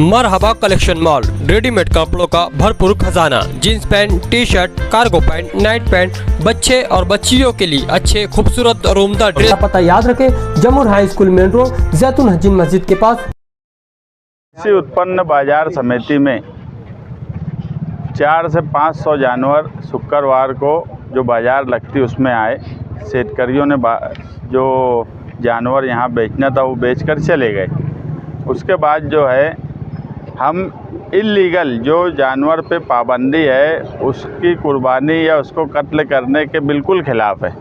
मरहबा collection mall, readymade कपड़ों का भरपूर खजाना। Jeans pant, T shirt, cargo pant, night pant, बच्चे और बच्चियों के लिए अच्छे खूबसूरत और उम्दा ड्रेस। पता याद रखें, जमुर हाई स्कूल मेन रोड, जैतून हजीन मस्जिद के पास। कृषि उत्पन्न बाजार समिति में 400 से 500 जानवर शुक्रवार को जो बाजार लगती उसमें आए। शेतकरियों ने जो जानवर यहाँ बेचना था वो बेचकर चले गए। उसके बाद जो है हम इल्लीगल जो जानवर पे पाबंदी है उसकी कुर्बानी या उसको कत्ल करने के बिल्कुल ख़िलाफ़ है।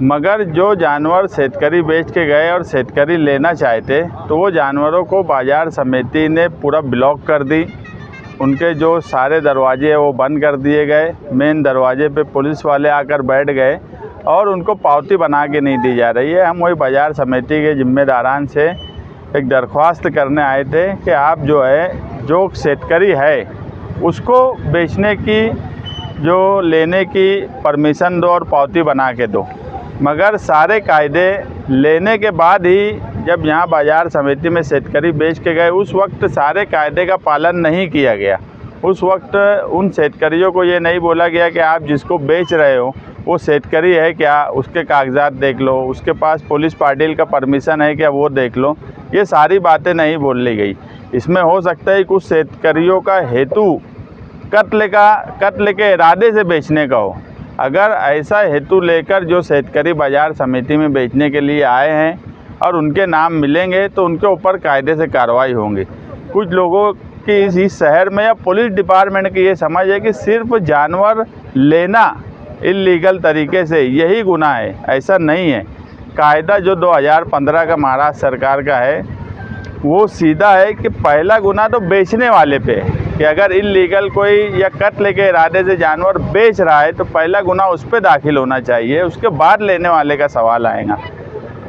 मगर जो जानवर शेतकरी बेच के गए और शेतकरी लेना चाहते तो वो जानवरों को बाज़ार समिति ने पूरा ब्लॉक कर दी। उनके जो सारे दरवाजे हैं वो बंद कर दिए गए। मेन दरवाजे पे पुलिस वाले आकर बैठ गए और उनको पावती बना के नहीं दी जा रही है। हम वही बाज़ार समिति के जिम्मेदारान से एक दरख्वास्त करने आए थे कि आप जो है जो शेतकरी है उसको बेचने की जो लेने की परमिशन दो और पावती बना के दो। मगर सारे कायदे लेने के बाद ही जब यहाँ बाज़ार समिति में शेतकरी बेच के गए उस वक्त सारे कायदे का पालन नहीं किया गया। उस वक्त उन शेतकरियों को ये नहीं बोला गया कि आप जिसको बेच रहे हो वो शेतकरी है क्या, उसके कागजात देख लो, उसके पास पुलिस पाटिल का परमिशन है क्या, वो देख लो। ये सारी बातें नहीं बोली गई। इसमें हो सकता है कुछ शेतकरियों का हेतु कत्ल के इरादे से बेचने का हो। अगर ऐसा हेतु लेकर जो शेतकरी बाज़ार समिति में बेचने के लिए आए हैं और उनके नाम मिलेंगे तो उनके ऊपर कायदे से कार्रवाई होंगी। कुछ लोगों की इस शहर में या पुलिस डिपार्टमेंट की ये समझ है कि सिर्फ जानवर लेना इल्लीगल तरीके से यही गुनाह है। ऐसा नहीं है। कायदा जो 2015 का महाराष्ट्र सरकार का है वो सीधा है कि पहला गुनाह तो बेचने वाले पे है कि अगर इल्लीगल कोई या कत्ल के इरादे से जानवर बेच रहा है तो पहला गुनाह उस पर दाखिल होना चाहिए, उसके बाद लेने वाले का सवाल आएगा।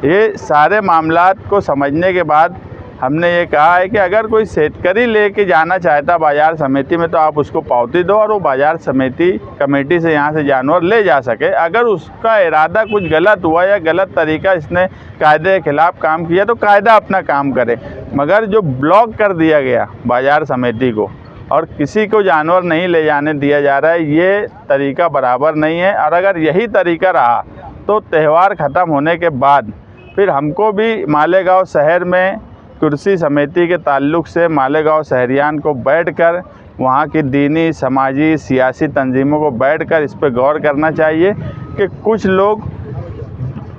ये सारे मामलात को समझने के बाद हमने ये कहा है कि अगर कोई शेतकरी लेके जाना चाहता बाज़ार समिति में तो आप उसको पावती दो और वो बाज़ार समिति कमेटी से यहाँ से जानवर ले जा सके। अगर उसका इरादा कुछ गलत हुआ या गलत तरीका इसने कायदे के खिलाफ़ काम किया तो कायदा अपना काम करे। मगर जो ब्लॉक कर दिया गया बाज़ार समिति को और किसी को जानवर नहीं ले जाने दिया जा रहा है, ये तरीका बराबर नहीं है। और अगर यही तरीका रहा तो त्यौहार ख़त्म होने के बाद फिर हमको भी मालेगांव शहर में कृषि समिति के ताल्लुक़ से मालेगांव शहरियान को बैठकर वहाँ की दीनी, समाजी, सियासी तंजीमों को बैठकर इस पर गौर करना चाहिए कि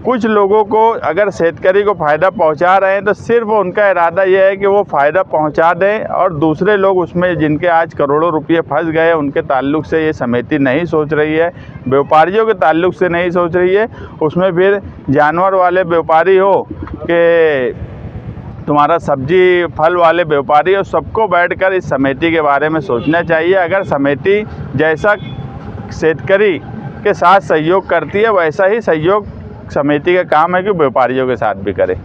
कुछ लोगों को अगर शेतकरी को फ़ायदा पहुँचा रहे हैं तो सिर्फ उनका इरादा यह है कि वो फ़ायदा पहुँचा दें और दूसरे लोग उसमें जिनके आज करोड़ों रुपये फंस गए उनके ताल्लुक़ से ये समिति नहीं सोच रही है। व्यापारियों के ताल्लुक़ से नहीं सोच रही है। उसमें फिर जानवर वाले व्यापारी हो कि तुम्हारा सब्जी फल वाले व्यापारी और सबको बैठकर इस समिति के बारे में सोचना चाहिए। अगर समिति जैसा शेतकरी के साथ सहयोग करती है वैसा ही सहयोग समिति का काम है कि व्यापारियों के साथ भी करे।